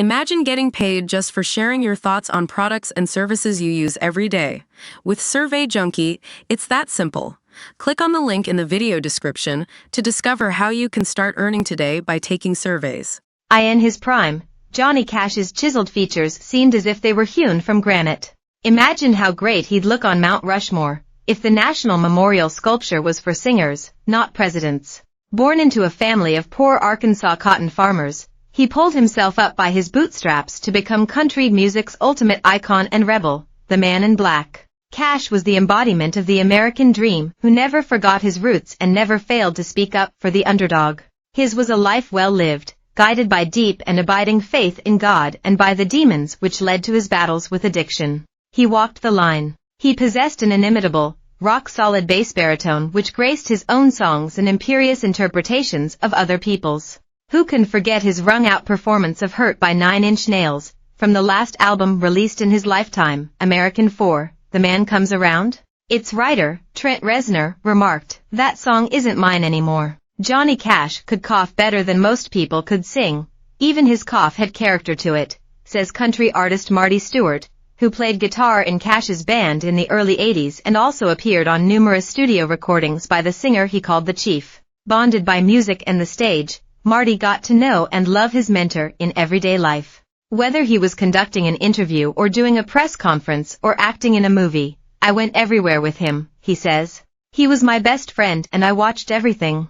Imagine getting paid just for sharing your thoughts on products and services you use every day. With Survey Junkie, it's that simple. Click on the link in the video description to discover how you can start earning today by taking surveys. In his prime, Johnny Cash's chiseled features seemed as if they were hewn from granite. Imagine how great he'd look on Mount Rushmore, if the National Memorial sculpture was for singers, not presidents. Born into a family of poor Arkansas cotton farmers, he pulled himself up by his bootstraps to become country music's ultimate icon and rebel, the Man in Black. Cash was the embodiment of the American dream, who never forgot his roots and never failed to speak up for the underdog. His was a life well lived, guided by deep and abiding faith in God and by the demons which led to his battles with addiction. He walked the line. He possessed an inimitable, rock-solid bass baritone which graced his own songs and imperious interpretations of other people's. Who can forget his wrung-out performance of Hurt by 9 Inch Nails, from the last album released in his lifetime, American 4, The Man Comes Around? Its writer, Trent Reznor, remarked, "That song isn't mine anymore." Johnny Cash could cough better than most people could sing. Even his cough had character to it, says country artist Marty Stewart, who played guitar in Cash's band in the early 80s and also appeared on numerous studio recordings by the singer he called the Chief. Bonded by music and the stage, Marty got to know and love his mentor in everyday life. Whether he was conducting an interview or doing a press conference or acting in a movie, I went everywhere with him, he says. He was my best friend and I watched everything.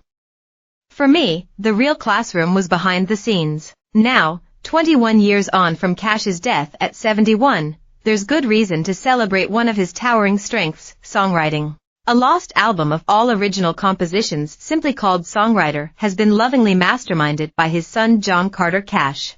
For me, the real classroom was behind the scenes. Now, 21 years on from Cash's death at 71, there's good reason to celebrate one of his towering strengths, songwriting. A lost album of all original compositions simply called Songwriter has been lovingly masterminded by his son John Carter Cash.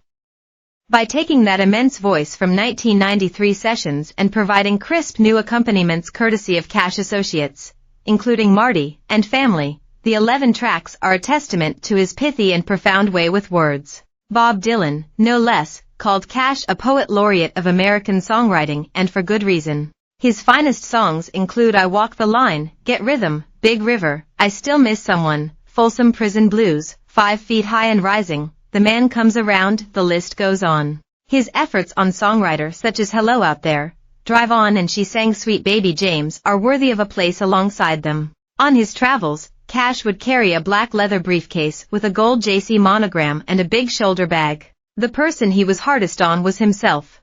By taking that immense voice from 1993 sessions and providing crisp new accompaniments courtesy of Cash Associates, including Marty and Family, the 11 tracks are a testament to his pithy and profound way with words. Bob Dylan, no less, called Cash a poet laureate of American songwriting, and for good reason. His finest songs include I Walk the Line, Get Rhythm, Big River, I Still Miss Someone, Folsom Prison Blues, 5 Feet High and Rising, The Man Comes Around, the list goes on. His efforts on songwriter such as Hello Out There, Drive On and She Sang Sweet Baby James are worthy of a place alongside them. On his travels, Cash would carry a black leather briefcase with a gold JC monogram and a big shoulder bag. The person he was hardest on was himself.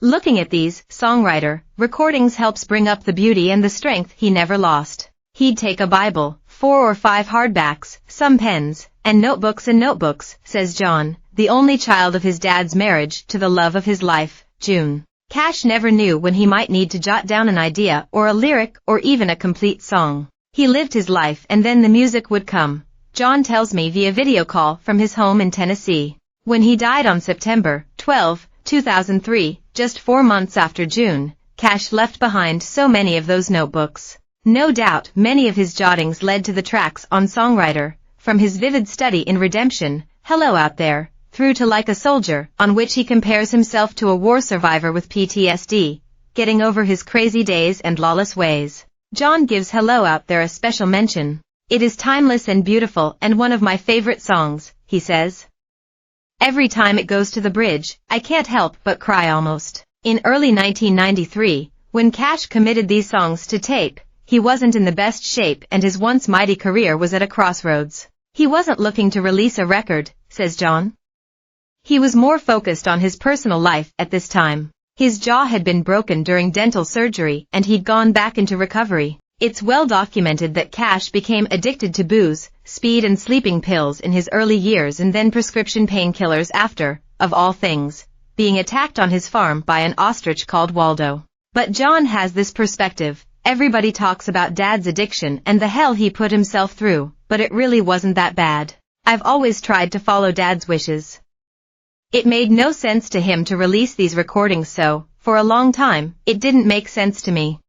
Looking at these, songwriter, recordings helps bring up the beauty and the strength he never lost. He'd take a Bible, 4 or 5 hardbacks, some pens, and notebooks, says John, the only child of his dad's marriage to the love of his life, June. Cash never knew when he might need to jot down an idea or a lyric or even a complete song. He lived his life and then the music would come, John tells me via video call from his home in Tennessee. When he died on September 12, 2003, just 4 months after June, Cash left behind so many of those notebooks. No doubt many of his jottings led to the tracks on Songwriter, from his vivid study in Redemption, Hello Out There, through to Like a Soldier, on which he compares himself to a war survivor with PTSD, getting over his crazy days and lawless ways. John gives Hello Out There a special mention. It is timeless and beautiful and one of my favorite songs, he says. Every time it goes to the bridge, I can't help but cry almost. In early 1993, when Cash committed these songs to tape, he wasn't in the best shape and his once mighty career was at a crossroads. He wasn't looking to release a record, says John. He was more focused on his personal life at this time. His jaw had been broken during dental surgery and he'd gone back into recovery. It's well documented that Cash became addicted to booze, speed and sleeping pills in his early years and then prescription painkillers after, of all things, being attacked on his farm by an ostrich called Waldo. But John has this perspective. Everybody talks about Dad's addiction and the hell he put himself through, but it really wasn't that bad. I've always tried to follow Dad's wishes. It made no sense to him to release these recordings, so, for a long time, it didn't make sense to me.